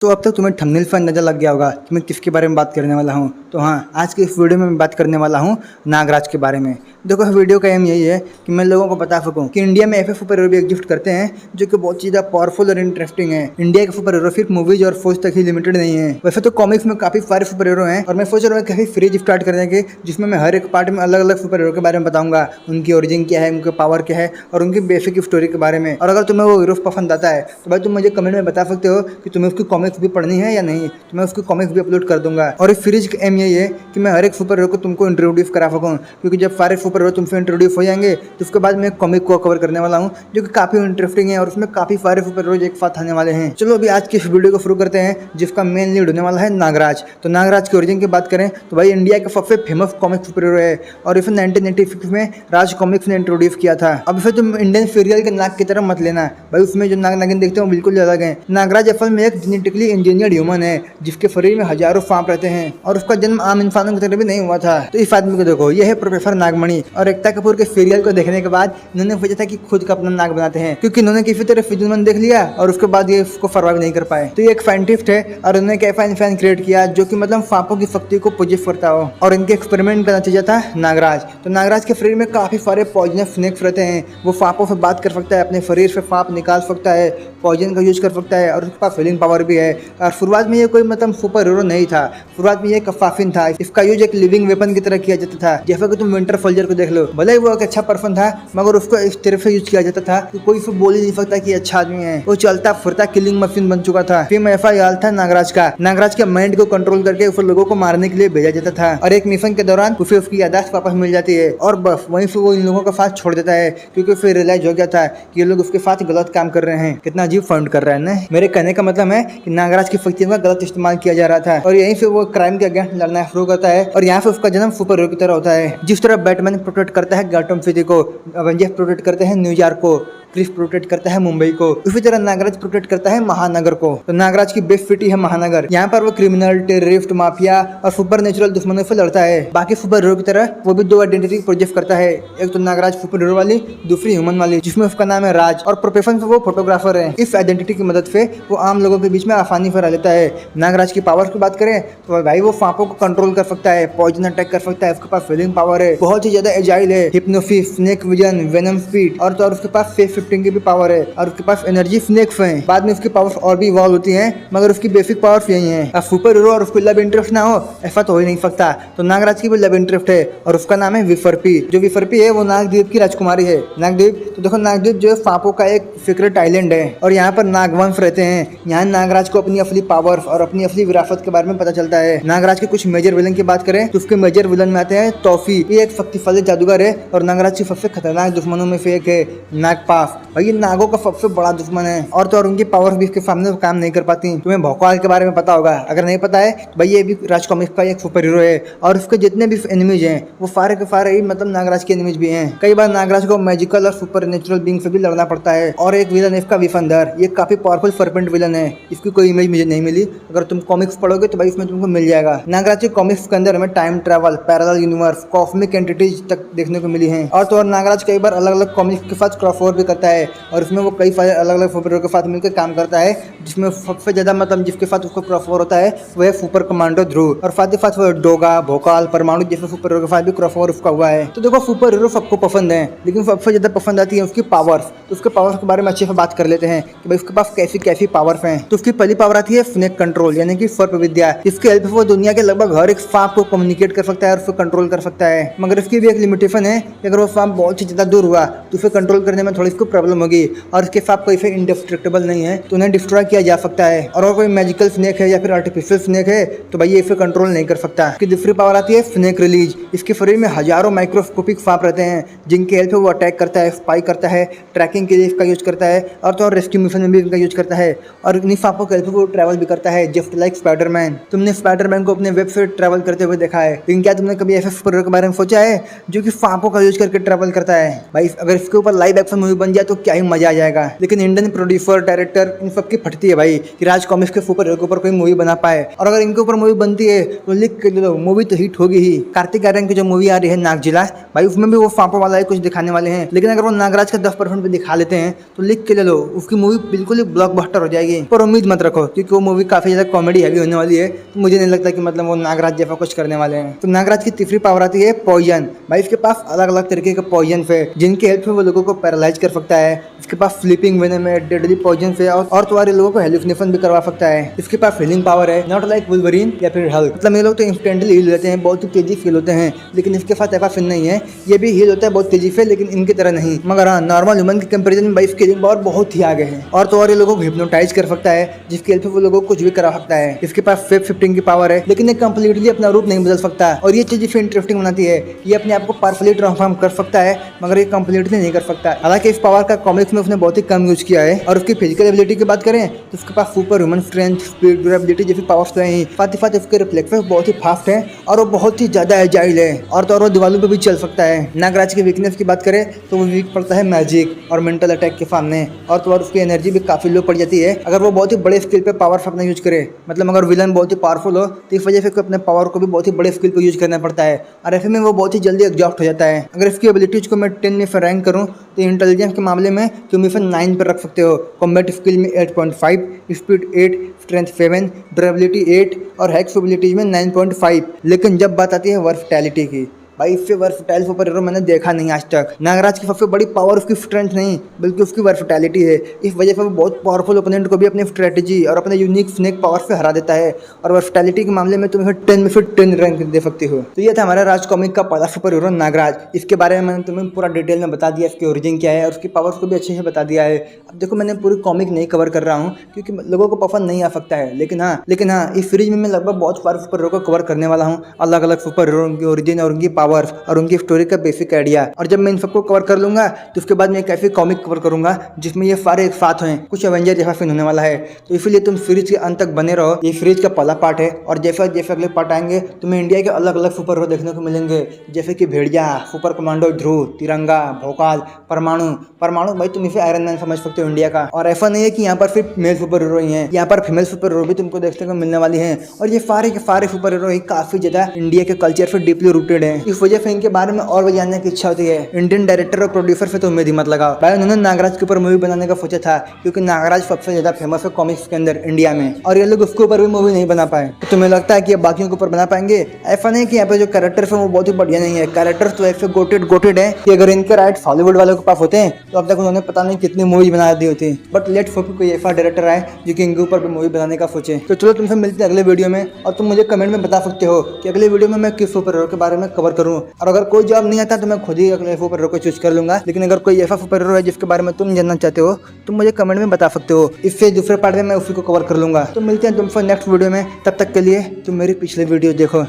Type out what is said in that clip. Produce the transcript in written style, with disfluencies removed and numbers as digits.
तो अब तक तुम्हें थंबनेल से अंदाजा लग गया होगा कि मैं किसके बारे में बात करने वाला हूँ। तो हाँ, आज की इस वीडियो में मैं बात करने वाला हूँ नागराज के बारे में। देखो, वीडियो का एम यही है कि मैं लोगों को बता सकूं कि इंडिया में ऐसे सुपर हीरो भी एग्जिस्ट करते हैं जो कि बहुत ज़्यादा पावरफुल और इंटरेस्टिंग है। इंडिया के सुपर हीरो सिर्फ मूवीज और फौज तक ही लिमिटेड नहीं है। वैसे तो कॉमिक्स में काफ़ी सारे सुपर हीरो हैं और मैं सोच रहा हूँ काफ़ी सीरीज स्टार्ट करने की, जिसमें मैं हर एक पार्ट में अलग अलग सुपर हीरो के बारे में बताऊंगा, उनकी ओरिजिन क्या है, उनके पावर क्या है और उनकी बेसिक स्टोरी के बारे में। और अगर तुम्हें वो हीरो पसंद आता है तो भाई तुम मुझे कमेंट में बता सकते हो कि तुम्हें उसकी कॉमिक्स भी पढ़नी है या नहीं, तो मैं उसकी कॉमिक्स भी अपलोड कर दूंगा। और इस सीरीज का एम यही है कि मैं हर एक सुपर हीरो को तुमको इंट्रोड्यूस करा सकूँ, क्योंकि जब सारे सुपर हीरो तुमसे इंट्रोड्यूस हो जाएंगे तो उसके बाद मैं कॉमिक को कवर करने वाला हूँ जो कि काफी इंटरेस्टिंग है और उसमें काफी सारे सुपर हीरो एक साथ आने वाले हैं। चलो अभी आज की इस वीडियो को शुरू करते हैं, जिसका मेन लीड होने वाला है नागराज। तो नागराज की ओरिजिन की बात करें तो भाई इंडिया का सबसे फेमस कॉमिक सुपर हीरो है और इसे 1996 में राज कॉमिक्स ने इंट्रोड्यूस किया था। अब इसे तुम इंडियन सीरियल के नाग की तरह मत लेना भाई, उसमें जो नाग नागिन देखते हो बिल्कुल अलग है। नागराज असल में एक जेनेटिकली इंजीनियर्ड ह्यूमन है जिसके शरीर में हजारों सांप रहते हैं और उसका जन्म आम इंसानों की तरह भी नहीं हुआ था। तो इस आदमी को देखो, यह है प्रोफेसर नागमणि और एकता कपूर के सीरियल को देखने के बाद इन्होंने सोचा था कि खुद का अपना नाग बनाते हैं, क्योंकि इन्होंने किसी तरह फिजूलमंद देख लिया और उसके बाद ये उसको सर्वाइव नहीं कर पाए। तो ये एक साइंटिस्ट है और उन्होंने एक ऐसा इंसान क्रिएट किया जो कि मतलब सांपों की शक्ति को पोजेस करता हो, और इनके एक्सपेरिमेंट का नतीजा था नागराज। तो नागराज के शरीर में काफी सारे पॉइजनस स्नेक्स रहते हैं। वो सांपों से बात कर सकता है, अपने शरीर से सांप निकाल सकता है, पॉइजन का यूज कर सकता है और उसके पास फीलिंग पावर भी है। और शुरुआत में ये कोई मतलब सुपर हीरो नहीं था, शुरुआत में ये कफाफिन था। इसका यूज एक लिविंग वेपन की तरह किया जाता था। जैसा कि तुम विंटर सोल्जर को देख लो, भले ही वो एक अच्छा पर्सन था मगर उसको इस तरह से यूज किया जाता था कि कोई उसको बोल ही नहीं सकता कि अच्छा आदमी है। वो चलता फिरता किलिंग मशीन बन चुका था। फिर ऐसा हाल था नागराज का। नागराज के माइंड को कंट्रोल करके उसे लोगों को मारने के लिए भेजा जाता था और एक मिशन के दौरान उसे उसकी याददाश्त वापस मिल जाती है और बस वहीं से वो इन लोगों का साथ छोड़ देता है, क्योंकि फिर रियलाइज हो गया था कि ये लोग उसके साथ गलत काम कर रहे हैं। कितना अजीब फाउंड कर रहा है ना। मेरे कहने का मतलब है कि नागराज की शक्तियों का गलत इस्तेमाल किया जा रहा था और यहीं से वो क्राइम के अगेंस्ट लड़ना शुरू करता है और यहाँ से उसका जन्म सुपर हीरो की तरह होता है। जिस तरह बैटमैन प्रोटेक्ट करता है गॉथम सिटी को, एवेंजर्स प्रोटेक्ट करते हैं न्यूयॉर्क को, क्रिस प्रोटेक्ट करता है मुंबई को, उसी तरह नागराज प्रोटेक्ट करता है महानगर को। तो नागराज की बेस्ट सिटी है महानगर। यहाँ पर वो क्रिमिनल, टेररिस्ट, माफिया और सुपर नेचुरल दुश्मनों से लड़ता है। बाकी सुपर हीरो की तरह वो भी दो आइडेंटिटी प्रोजेक्ट करता है, एक तो नागराज सुपर हीरो वाली, दूसरी ह्यूमन वाली, जिसमें उसका नाम है राज और प्रोफेशन से वो फोटोग्राफर है। इस आइडेंटिटी की मदद से वो आम लोगों के बीच में आसानी से रह लेता है। नागराज की पावर की बात करें तो भाई वो सांपों को कंट्रोल कर सकता है, पॉइजन अटैक कर सकता है, उसके पास फीलिंग पावर है, बहुत ही ज्यादा एजाइल है, hypnosis, snake vision, venom speed और तो और उसके पास फेस शिफ्टिंग की भी पावर है और उसके पास एनर्जी स्नेक्स हैं। बाद में उसकी पावर्स और भी इवॉल्व होती हैं मगर उसकी बेसिक पावर्स यही हैं। अब सुपर हीरो और उसको लव इंटरेस्ट ना हो ऐसा तो हो ही नहीं सकता। तो नागराज की भी लव इंटरेस्ट है और उसका नाम है विफर्पी। जो विफर्पी है वो नागद्वीप की राजकुमारी है। नागद्वीप, तो देखो नागद्वीप जो है सांपों का एक सीक्रेट आइलैंड है और यहाँ पर नागवंश रहते हैं। यहाँ नागराज को अपनी असली पावर्स और अपनी असली विरासत के बारे में पता चलता है। नागराज के कुछ मेजर विलन की बात करें तो उसके मेजर विलन में आते हैं टॉफी। ये एक शक्तिशाली जादूगर है और नागराज की सबसे खतरनाक दुश्मनों में से एक है नागपास। भाई नागों का सबसे बड़ा दुश्मन है और तो और उनकी पावर भी इसके सामने काम नहीं कर पाती। तुम्हें भौकाल के बारे में पता होगा, अगर नहीं पता है तो भाई ये भी राज कॉमिक्स का एक सुपर हीरो है और उसके जितने भी एनिमीज हैं वो सारे के सारे ही मतलब नागराज के एनिमीज भी हैं। कई बार नागराज को मैजिकल और सुपर नेचुरल बीइंग से भी लड़ना पड़ता है। और एक विलन है इसका विफंदर, ये काफी पावरफुल सर्पेंट विलन है। इसकी कोई इमेज मुझे नहीं मिली, अगर तुम कॉमिक्स पढ़ोगे तो भाई इसमें तुमको मिल जाएगा। नागराज के कॉमिक्स के अंदर हमें time travel, parallel universe, cosmic entities तक देखने को मिली है। और तो और नागराज कई बार अलग अलग कॉमिक्स के साथ क्रॉसओवर भी करता है और उसमें वो कई सारे अलग अलग सुपर हीरो के साथ मिलकर काम करता है, जिसमें सबसे ज्यादा मतलब जिसके साथ उसको क्रॉसओवर होता है वो है सुपर कमांडो ध्रुव और साथ ही साथ वो डोगा, भोकाल, परमाणु जैसे सुपर हीरो के साथ भी क्रॉसओवर उसका हुआ है। तो देखो सुपर हीरो सबको पसंद है लेकिन सबसे ज्यादा पसंद आती है उसकी पावर्स। तो उसके पावर्स के बारे में अच्छे से बात कर लेते हैं कि भाई उसके पास कैसी कैसी पावर्स हैं। तो उसकी पहली पावर आती है स्नेक कंट्रोल, यानी कि सर्प विद्या। इसके हेल्प से वो दुनिया के लगभग हर एक सांप को कम्युनिकेट कर सकता है और उसको कंट्रोल कर सकता है। मगर इसकी भी एक लिमिटेशन है कि अगर वो सांप बहुत ही ज्यादा दूर हुआ तो उसे कंट्रोल करने में थोड़ी इसको प्रॉब्लम होगी और इसके सांप कोई से इंडेस्ट्रक्टेबल नहीं है तो उन्हें डिस्ट्रॉय किया जा सकता है। और कोई मैजिकल स्नेक है या फिर आर्टिफिशियल स्नेक है तो भाई ये इसे कंट्रोल नहीं कर सकता। इसकी दूसरी पावर आती है स्नेक रिलीज। इसके शरीर में हजारों माइक्रोस्कोपिक सांप रहते हैं जिनके हेल्प से वो अटैक करता है, स्पाई करता है, ट्रैकिंग के लिए इसका यूज करता है और तो और रेस्क्यू मिशन में भी इनका यूज करता है। और इन्हीं सांपों के हेल्प से वो ट्रैवल भी करता है जस्ट लाइक स्पाइडरमैन। तुमने स्पाइडरमैन को अपने वेब से ट्रैवल करते हुए देखा है, लेकिन क्या तुमने कभी ऐसे सुपर हीरो के बारे में सोचा है जो कि सांपों का यूज करके ट्रैवल करता है? भाई अगर इसके ऊपर लाइव एक्शन मूवी बन जाए तो क्या ही मजा आ जाएगा। लेकिन इंडियन प्रोड्यूसर डायरेक्टर इन सब की फटती है भाई कि राज कॉमिक्स के सुपर हीरो के ऊपर कोई मूवी बना पाए। और अगर इनके ऊपर मूवी बनती है तो लिख के लो मूवी तो हिट होगी ही। कार्तिक आर्यन की जो मूवी आ रही है नागजिला भाई, उसमें भी वो सांपों वाला ही कुछ दिखाने वाले हैं, लेकिन अगर वो नागराज का 10% भी दिखा लेते हैं तो लिख के ले लो उसकी मूवी बिल्कुल ही ब्लॉकबस्टर हो जाएगी। पर उम्मीद मत रखो क्योंकि वो मूवी काफी ज्यादा कॉमेडी हैवी होने वाली है, तो मुझे नहीं लगता कि मतलब वो नागराज जैसा कुछ करने वाले हैं। तो नागराज की तीसरी पावर आती है पॉइजन। भाई इसके पास अलग अलग तरीके के पॉइजन है जिनकी हेल्प से वो लोगों को पैरालाइज कर सकता है। इसके पास स्लीपिंग वेनम है, डेडली पॉइजन है और तुम्हारे लोगों को हेलुसिनेशन भी करवा सकता है। इसके पास हीलिंग पावर है, नॉट लाइक वुल्वरीन या फिर हल्क। मतलब ये लोग तो इंस्टेंटली हील लेते हैं, बहुत ही तेजी फील होते हैं, लेकिन इसके साथ ऐसा फील नहीं है। ये भी हील होता है बहुत तेजी से, लेकिन इनकी तरह नहीं। मगर हाँ, नॉर्मल ह्यूमन के कंपैरिजन में भाई इसकी हीलिंग पावर बहुत ही आगे है। और तो और ये लोगों को हिप्नोटाइज कर सकता है जिसकी हेल्प से वो लोगों को कुछ भी करा सकता है। इसके पास शेप शिफ्टिंग की पावर है, लेकिन ये कंप्लीटली अपना रूप नहीं बदल सकता। और ये चीज इसे इंटरेस्टिंग बनाती है, ये अपने आप को पावरफुली ट्रांसफॉर्म कर सकता है मगर ये कंप्लीटली नहीं कर सकता। हालांकि इस पावर का कॉमिक्स में उसने बहुत ही कम यूज किया है। और उसकी फिजिकल एबिलिटी की बात करें तो उसके पास superhuman strength, speed, durability जैसी पावर्स तो हैं। साथ ही साथ उसके रिफ्लेक्सेस बहुत ही फास्ट है और वो बहुत ही ज्यादा एजाइल है। और तो और वो दीवारों पे भी चल सकता है। नागराज की वीकनेस की बात करें तो वो वीक पड़ता है मैजिक और मेंटल अटैक के सामने। और तो और उसकी एनर्जी भी काफी लो पड़ जाती है अगर वो बहुत ही बड़े स्किल पे पावर अपना यूज करे। मतलब अगर विलन बहुत ही पावरफुल हो तो इस वजह से अपने पावर को भी बहुत ही बड़े स्किल पे यूज करना पड़ता है और ऐसे में वो बहुत ही जल्दी एग्जॉस्ट हो जाता है। अगर इसकी एबिलिटीज को मैं 10 में से रैंक करूँ तो इंटेलिजेंस के मामले में तुम इसे 9 पर रख सकते हो, कॉम्बैट स्किल में 8.5, स्पीड 8, स्ट्रेंथ 7, ड्यूरेबिलिटी 8 और हैक्स एबिलिटीज में 9.5। लेकिन जब बात आती है वर्सटैलिटी की, भाई इससे वर्सटाइल सुपर हीरो मैंने देखा नहीं आज तक। नागराज की सबसे बड़ी पावर उसकी स्ट्रेंथ नहीं बल्कि उसकी वर्सटैलिटी है। इस वजह से वो बहुत पावरफुल ओपोनेंट को भी अपनी स्ट्रेटजी और अपने यूनिक स्नेक पावर से हरा देता है। और वर्सटैलिटी के मामले में तुम इसे 10 में से 10 रैंक दे सकते हो। तो ये था हमारा राज कॉमिक का पहला सुपर हीरो नागराज। इसके बारे में मैंने तुम्हें पूरा डिटेल में बता दिया, इसकी ओरिजिन क्या है और उसकी पावर्स को भी अच्छे से बता दिया है। अब देखो मैंने पूरी कॉमिक नहीं कवर कर रहा हूँ क्योंकि लोगों को पसंद नहीं आ सकता है, लेकिन हाँ इस सीरीज में मैं लगभग बहुत सारे सुपर हीरो को कवर करने वाला हूँ। अलग अलग सुपर हीरो, उनकी ओरिजिन और उनकी पावर्स और उनकी स्टोरी का बेसिक आइडिया। और जब मैं इन सबको कवर कर लूंगा तो उसके बाद मैं एक ऐसी कॉमिक कवर करूंगा जिसमें ये सारे एक साथ हैं, कुछ एवेंजर जैसा सीन होने वाला है। तो इसलिए तुम सीरीज के अंत तक बने रहो। ये सीरीज का पहला पार्ट है और जैसे जैसे अगले पार्ट आएंगे तुम्हें इंडिया के अलग अलग सुपर हीरो देखने को मिलेंगे, जैसे कि भेड़िया, सुपर कमांडो ध्रुव, तिरंगा, भोकाल, परमाणु भाई तुम इसे आयरन मैन समझ सकते हो इंडिया का। और ऐसा नहीं है कि यहाँ पर सिर्फ मेल सुपर हीरो ही हैं, यहाँ पर फीमेल सुपर हीरो भी तुमको देखने को मिलने वाली हैं। और ये सारे के सारे सुपर हीरो ही काफी ज्यादा इंडिया के कल्चर से डीपली रूटेड है। इस वजह से इनके बारे में और भी जानने की इच्छा होती है। इंडियन डायरेक्टर और प्रोड्यूसर से तो उम्मीद ही मत लगाओ भाई। उन्होंने नागराज के ऊपर मूवी बनाने का सोचा था क्योंकि नागराज सबसे ज्यादा फेमस है कॉमिक्स के अंदर इंडिया में, और ये लोग उसके ऊपर भी मूवी नहीं बना पाए। तो तुम्हें लगता है कि ये बाकियों के ऊपर बना पाएंगे? ऐसा नहीं कि यहाँ पे जो कैरेक्टर्स है वो बहुत ही बढ़िया नहीं है। कैरेक्टर्स तो ऐसे गोटेड है कि अगर इनके राइट्स हॉलीवुड वालों के पास होते हैं तो अब तक उन्होंने पता नहीं कितनी मूवी बना दी होती। बट लेट होप कोई ऐसा डायरेक्टर आए जो कि इनके ऊपर भी मूवी बनाने का सोचे। तो चलो तुमसे मिलते हैं अगले वीडियो में और तुम मुझे कमेंट में बता सकते हो कि अगले वीडियो में मैं किस सुपर हीरो के बारे में कवर करूँ। और अगर कोई जवाब नहीं आता तो मैं खुद ही अगले सुपर हीरो को चूज कर लूंगा। लेकिन अगर कोई ऐसा सुपर हीरो है जिसके बारे में तुम जानना चाहते हो तुम मुझे कमेंट में बता सकते हो। इससे दूसरे पार्ट में मैं उसी को कवर कर लूंगा। तो मिलते हैं तुमसे नेक्स्ट वीडियो में, तब तक के लिए तुम मेरी पिछले वीडियो देखो।